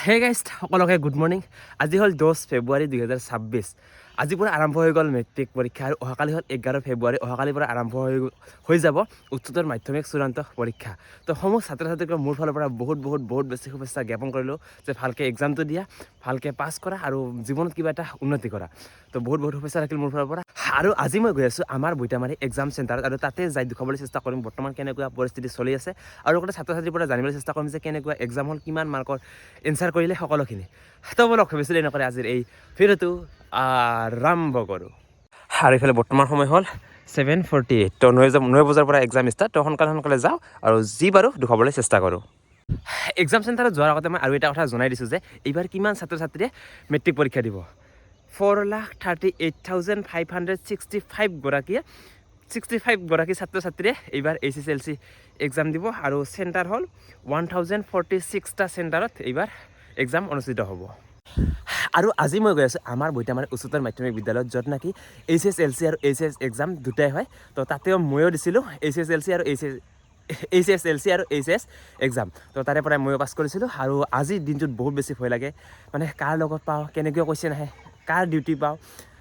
Hey guys সকলোকে good morning. আজি হ'ল 10 ফেব্ৰুৱাৰী 2026। আজিৰ পৰা আৰম্ভ হৈ গ'ল মেট্ৰিক পৰীক্ষা আৰু অহাকালি হ'ল 11 ফেব্ৰুৱাৰী। অহাকালিৰ পৰা আৰম্ভ হৈ যাব উচ্চতৰ মাধ্যমিক চূড়ান্ত পৰীক্ষা। তো সমূহ ছাত্ৰ ছাত্ৰীক মোৰ ফালৰ পৰা বহুত বেছি শুভেচ্ছা জ্ঞাপন কৰিলোঁ যে ভালকৈ এক্সামটো দিয়া, ভালকৈ পাছ কৰা আৰু জীৱনত কিবা এটা উন্নতি কৰা। তো বহুত শুভেচ্ছা থাকিল মোৰ ফালৰ পৰা। আৰু আজি মই গৈ আছোঁ আমাৰ বৈতামাৰী এক্সাম চেণ্টাৰত আৰু তাতে যাই দেখুৱাবলৈ চেষ্টা কৰিম বৰ্তমান কেনেকুৱা পৰিস্থিতি চলি আছে আৰু লগতে ছাত্ৰ ছাত্ৰীৰ পৰা জানিবলৈ চেষ্টা কৰিম যে কেনেকুৱা এক্সাম হ'ল, কিমান মাৰ্কৰ এনচাৰ কৰিলে সকলোখিনি। তো বলক বেছি নকৰে আজিৰ এই ভিডিঅ'টো আৰম্ভ কৰোঁ। আৰু এইফালে বৰ্তমান সময় হ'ল 7:48। তো 9 বজাৰ পৰা এক্সাম ষ্টাৰ্ট। তো সোনকালে যাওঁ আৰু যি পাৰোঁ দেখুৱাবলৈ চেষ্টা কৰোঁ। এক্সাম চেণ্টাৰত যোৱাৰ আগতে মই আৰু এটা কথা জনাই দিছোঁ যে এইবাৰ কিমান ছাত্ৰ ছাত্ৰীয়ে মেট্ৰিক পৰীক্ষা দিব। 4,38,565 গৰাকীয়ে 65 গৰাকী ছাত্ৰ ছাত্ৰীয়ে এইবাৰ HSLC এক্সাম দিব আৰু চেণ্টাৰ হ'ল 1046টা চেণ্টাৰত এইবাৰ এক্সাম অনুষ্ঠিত হ'ব। আৰু আজি মই গৈ আছোঁ আমাৰ বৈতামাৰী উচ্চতৰ মাধ্যমিক বিদ্যালয়ত, য'ত নেকি HSLC আৰু HS এক্সাম দুটাই হয়। তো তাতেও ময়ো দিছিলোঁ HSLC আৰু HS এক্সাম। তো তাৰে পৰাই ময়ো পাছ কৰিছিলোঁ। আৰু আজিৰ দিনটোত বহুত বেছি ভয় লাগে, মানে কাৰ লগত পাওঁ, কেনেকৈ কুৱেশ্যন আহে, কাৰ ডিউটি পাওঁ,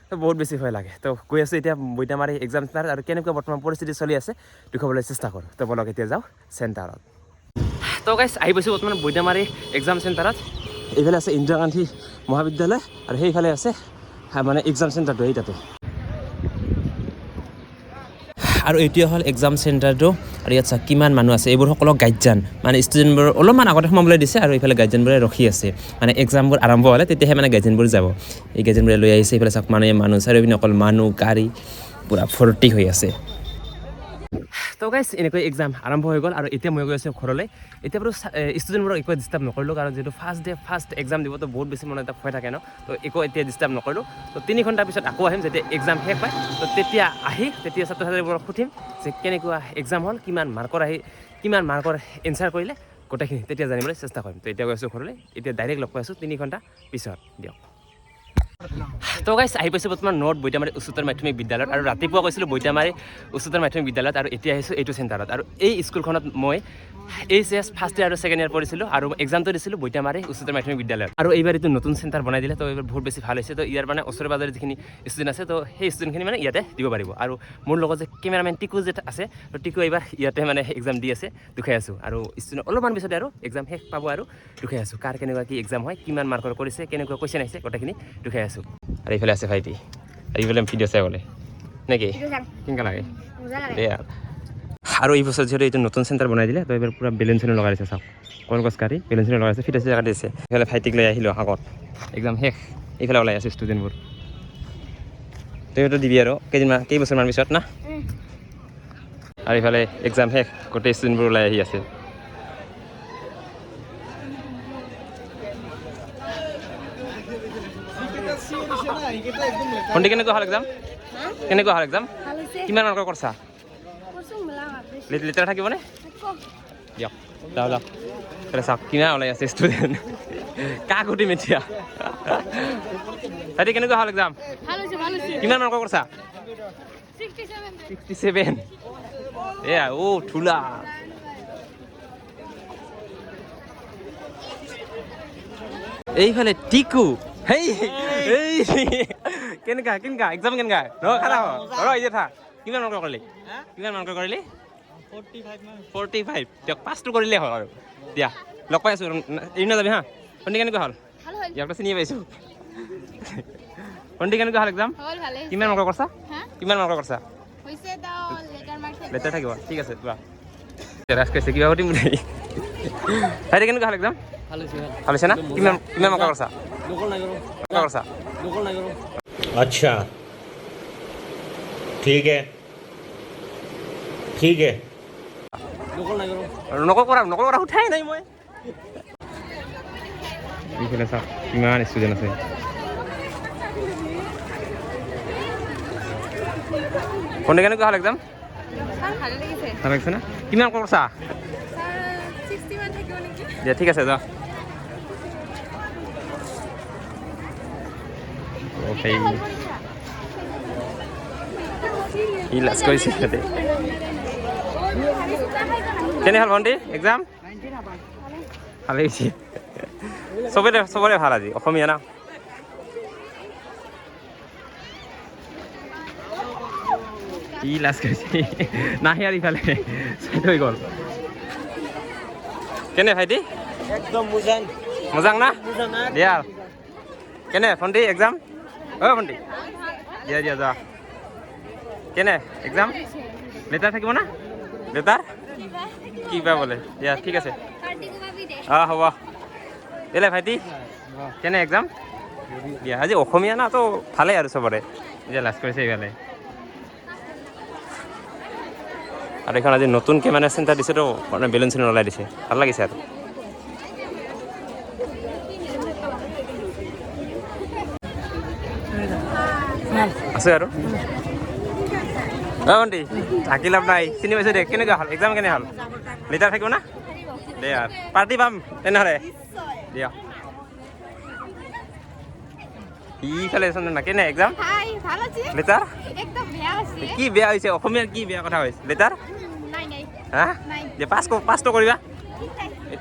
তো বহুত বেছি ভয় লাগে। তো গৈ আছোঁ এতিয়া বৈতামাৰী এক্সাম চেণ্টাৰ আৰু কেনেকুৱা বৰ্তমান পৰিস্থিতি চলি আছে দেখুৱাবলৈ চেষ্টা কৰোঁ। তো বলক এতিয়া যাওঁ চেণ্টাৰত। তো গাইজ আহি পাইছোঁ বৰ্তমান বৈতামাৰী এক্সাম চেণ্টাৰত। এইফালে আছে ইন্দিৰা গান্ধী মহাবিদ্যালয় আৰু সেইফালে আছে মানে এক্সাম চেণ্টাৰটো এই তাতে। আৰু এইটোৱে হ'ল এক্সাম চেণ্টাৰটো। আৰু ইয়াত চাওক কিমান মানুহ আছে, এইবোৰ সকলো গাইডজান, মানে ষ্টুডেণ্টবোৰ অলপমান আগতে সোমাবলৈ দিছে আৰু এইফালে গাইডজানবোৰে ৰখি আছে। মানে এক্সামবোৰ আৰম্ভ হ'লে তেতিয়াহে মানে গাইডজানবোৰ যাব। এই গাইডজানবোৰে লৈ আহিছে। এইফালে চাওক মানুহ চাৰিওপিনে অকল মানুহ গাড়ী পূৰা ভৰ্তি হৈ আছে। তো গাইজ এনেকৈ এক্সাম আৰম্ভ হৈ গ'ল আৰু এতিয়া মই গৈ আছোঁ ঘৰলৈ। এতিয়া বাৰু ষ্টুডেণ্টবোৰক একো ডিষ্টাৰ্ব নকৰিলোঁ, কাৰণ যিহেতু ফাৰ্ষ্ট এক্সাম দিব, তো বহুত বেছি মনত এটা ভয় থাকে ন। তো একো এতিয়া ডিষ্টাৰ্ব নকৰিলোঁ। তো 3 ঘণ্টাৰ পিছত আকৌ আহিম যেতিয়া এক্সাম শেষ হয়। তো তেতিয়া ছাত্ৰ ছাত্ৰীবোৰক সুধিম যে কেনেকুৱা এক্সাম হ'ল, কিমান মাৰ্কৰ এনচাৰ কৰিলে, গোটেইখিনি তেতিয়া জানিবলৈ চেষ্টা কৰিম। তো এতিয়া গৈ আছোঁ ঘৰলৈ। এতিয়া ডাইৰেক্ট লগ পাই আছোঁ 3 ঘণ্টা পিছত। দিয়ক। তো গাইজ আহি পাইছোঁ বৰ্তমান নৰ্থ বৈতামাৰী উচ্চতৰ মাধ্যমিক বিদ্যালয়ত। আৰু ৰাতিপুৱা গৈছিলোঁ বৈতামাৰী উচ্চতৰ মাধ্যমিক বিদ্যালয়ত আৰু এতিয়া আহিছোঁ এইটো চেণ্টাৰত। আৰু এই স্কুলখনত মই HS ফাৰ্ষ্ট ইয়াৰ আৰু ছেকেণ্ড ইয়াৰ পঢ়িছিলোঁ আৰু এক্সামটো দিছিলোঁ বৈতামাৰী উচ্চতৰ মাধ্যমিক বিদ্যালয়ত। আৰু এইবাৰ এইটো নতুন চেণ্টাৰ বনাই দিলে, তো এইবাৰ বহুত বেছি ভাল হৈছে। তো ইয়াৰ মানে ওচৰে পাজৰে যিখিনি ষ্টুডেণ্ট আছে, তো সেই ষ্টুডেণ্টখিনি মানে ইয়াতে দিব পাৰিব। আৰু মোৰ লগত যে কেমেৰামেন টিকু যে আছে, তো টিকু এইবাৰ ইয়াতে মানে এক্সাম দি আছে, দুখাই আছোঁ। আৰু ষ্টুডেণ্ট অলপমান পিছতে আৰু এক্সাম শেষ পাব আৰু দুখাই আছোঁ কাৰ কেনেকুৱা কি এক্সাম হয়, কিমান মাৰ্কৰ কৰিছে, কেনেকুৱা কুৱেশ্যন আহিছে, গোটেইখিনি দুখাই আছোঁ। আৰু এইফালে আছে ভাইটি, আৰু এইফালে ভিডিঅ' চাই বোলে নেকি, কেনেকুৱা লাগে দে। আৰু এই বছৰ যিহেতু এইটো নতুন চেণ্টাৰ বনাই দিলে, তো এইবাৰ পূৰা বেলুন চেলুন লগাই দিছে। চাওক কলগছ কাটি বেলুন চেলুন লগাইছে, ফিটা চিটা কাটি দিছে। এইফালে ভাইটিক লৈ আহিলোঁ আগত, এক্সাম শেষ। এইফালে ওলাই আছে ষ্টুডেণ্টবোৰ। তইতো দিবি আৰু কেইবছৰমান পিছত না। আৰু এইফালে এক্সাম শেষ, গোটেই ষ্টুডেণ্টবোৰ ওলাই আহি আছে। ভণ্টি কেনেকুৱা হ'ল এক্সাম? কেনেকুৱা হ'ল এক্সাম? কিমান মাৰ্কৰ কৰিছা? লেটাৰ থাকিবনে? দিয়ক যাওক। চাওক কিমান ওলাই আছে ষ্টুডেণ্ট, কাক সুধিম এতিয়া। ভাইটি কেনেকুৱা হ'ল এক্সাম? কিমান মাৰ্কৰ কৰিছা? 67। এয়া থোলা। এইফালে টিকু, কেনেকা এক্সাম কেনেকা? খানা এতিয়া থা। কিমান মাৰ্কৰ কৰিলি? 45। দিয়ক পাছটো কৰিলেই হ'ল আৰু দিয়া। লগ পাই আছোঁ, এৰি নাযাবি হা। ভণ্টি কেনেকুৱা হ'ল? ইয়াক চিনি পাইছোঁ। ভণ্টি কেনেকুৱা হ'ল এক্সাম? কিমান মাৰ্কৰ কৰিছা? লেটাৰ থাকিব, ঠিক আছে যোৱা। ৰাজ কৈছে কিবা সুধিম বুলি। ভাইটি কেনেকুৱা হ'ল এক্সাম? ভাল হৈছে না? কিমান মাৰ্কৰ কৰিছা? अच्छा ठीक है নকল কৰা উঠাই নাই মই। এইফালে চাওক কিমান ষ্টুডেণ্ট আছে। ভণ্টি কেনেকুৱা হ'ল এক্সাম? ভাল লাগিছে না? কিমান কৰিছা? দিয়া ঠিক আছে যাওক। কি লাজ কৰিছে সিহঁতে। কেনে হ'ল ভণ্টি এক্সাম? ভালেই হৈছে। চবৰে ভাল আজি অসমীয়া না কি লাজ কৰিছে নাহি আৰু ইফালে চাইড হৈ গ'ল কেনে ভাইটি একদম মুজান মজাং না দিয়া কেনে ভণ্টি এক্সাম ভণ্টি দিয়া যোৱা কেনে এক্সাম লেটাৰ থাকিব না লেটাৰ কিবা বোলে দিয়া ঠিক আছে হ'ব এলে ভাইটি কেনে এক্সাম দিয়া আজি অসমীয়া না তো ভালেই আৰু চবৰে এতিয়া লাজ কৰিছে এইফালে আৰু এইখন আজি নতুনকৈ মানে চেণ্টাৰ দিছে তো মানে বেলুন চেলুন ওলাই দিছে ভাল লাগিছে আৰু আছে আৰু ভণ্টি থাকি লাভ নাই চিনি পাইছোঁ দে কেনেকুৱা হ'ল এক্সাম কেনে হ'ল লেটাৰ থাকিব না দে আৰু পাৰ্টি পাম তেনেহ'লে দিয়া ইফালে চোন না কেনে এক্সাম লেটাৰ কি বেয়া হৈছে অসমীয়াৰ কি বেয়া কথা হৈছে লেটাৰ হা যে পাছটো কৰিবা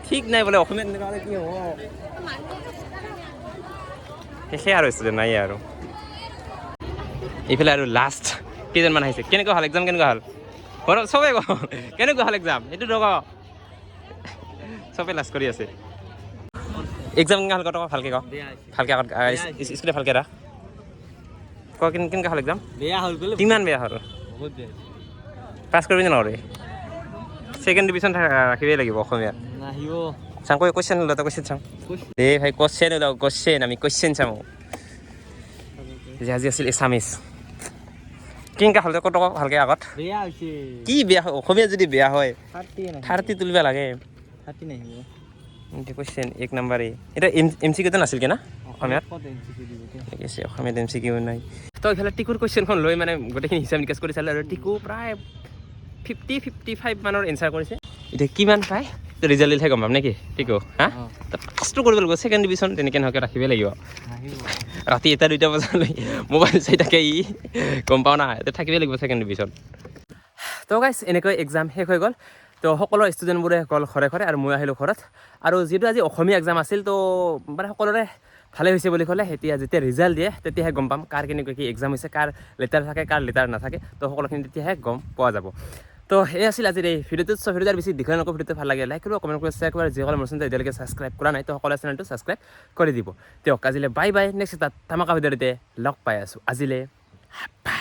ঠিক নাই বোলে অসমীয়াত এনেকুৱা হ'লে কি হ'ব শেষে আৰু ষ্টুডেণ্ট নাই আৰু এইফালে আৰু লাষ্ট কেইজনমান আহিছে কেনেকুৱা হ'ল এক্সাম কেনেকুৱা হ'ল ঘৰত চবেই কওঁ কেনেকুৱা হ'ল এক্সাম এইটো ৰ'ব চবেই লাজ কৰি আছে এক্সাম কেনেকুৱা হ'ল কওঁ ভালকৈ কওঁ ভালকৈ আগত স্কুলে ভালকৈ ৰাখ ক কেনেকুৱা হ'ল এক্সাম বেয়া হ'ল বোলে কিমান বেয়া হ'ল বহুত বেয়া পাছ কৰিবি নে নকৰি ছেকেণ্ড ডিভিজন ৰাখিবই লাগিব অসমীয়াত নাহিব চাওঁ কৈ কুৱেশ্যন ওলাওঁ তই কুৱেশ্যন চাওঁ দে ভাই কুৱেশ্যন ওলাওঁ কুৱেশ্যন আমি কুৱেশ্যন চাওঁ যে আজি আছিল এছামিছ কেনেকুৱা হ'ল কত ভালকৈ আগত বেয়া হৈছে কি বেয়া হয় অসমীয়া যদি বেয়া হয় 30 তুলিব লাগে 30 নাহিব কুৱেশ্যন 1 নম্বৰে এটা এম চি কিউটো নাছিল কি না অসমীয়াত ঠিক আছে অসমীয়াত এম চি কিউ নাই তো এইফালে টিকুৰ কুৱেশ্যনখন লৈ মানে গোটেইখিনি হিচাপ নিকাচ কৰি চালে আৰু টিকু প্ৰায় 50-55 মানৰ এনচাৰ কৰিছে এতিয়া কিমান পায় তো ৰিজাল্ট দিলেহে গম পাম নেকি টিকু হা কষ্ট কৰিব লাগিব ছেকেণ্ড ডিভিজন তেনেকৈ নহওক ৰাখিবই লাগিব ৰাতি 1-2 বজালৈ মোবাইল চাই থাকে গম পাওঁ না এতিয়া থাকিবই লাগিব ছেকেণ্ড ডিভিজন তো গাইছ এনেকৈ এক্সাম শেষ হৈ গ'ল তো সকলো ষ্টুডেণ্টবোৰে গ'ল ঘৰে ঘৰে আৰু মই আহিলোঁ ঘৰত আৰু যিহেতু আজি অসমীয়া এক্সাম আছিল তো মানে সকলোৰে ভালে হৈছে বুলি ক'লে এতিয়া যেতিয়া ৰিজাল্ট দিয়ে তেতিয়াহে গম পাম কাৰ কেনেকৈ কি এক্সাম হৈছে কাৰ লেটাৰ থাকে কাৰ লেটাৰ নাথাকে তো সকলোখিনি তেতিয়াহে গম পোৱা যাব তো এই আছিল আজিৰ এই ভিডিঅ'টোত সব ভিডিঅ'ৰ বেছি দীঘল নকৰোঁ ভিডিঅ'টো ভাল লাগে লাইক কৰিব কমেণ্ট কৰি শ্বেয়াৰ কৰিব যিসকলে মোৰ চেনেলটো এতিয়ালৈকে ছাবস্ক্ৰাইব কৰা নাই তো সকলোৱে চেনেলটো ছাবস্ক্ৰাইব কৰি দিব দিয়ক আজিলৈ বাই বাই নেক্সট এটা ধামাকা ভিডিঅ'তে লগ পাই আছোঁ আজিলৈ বাই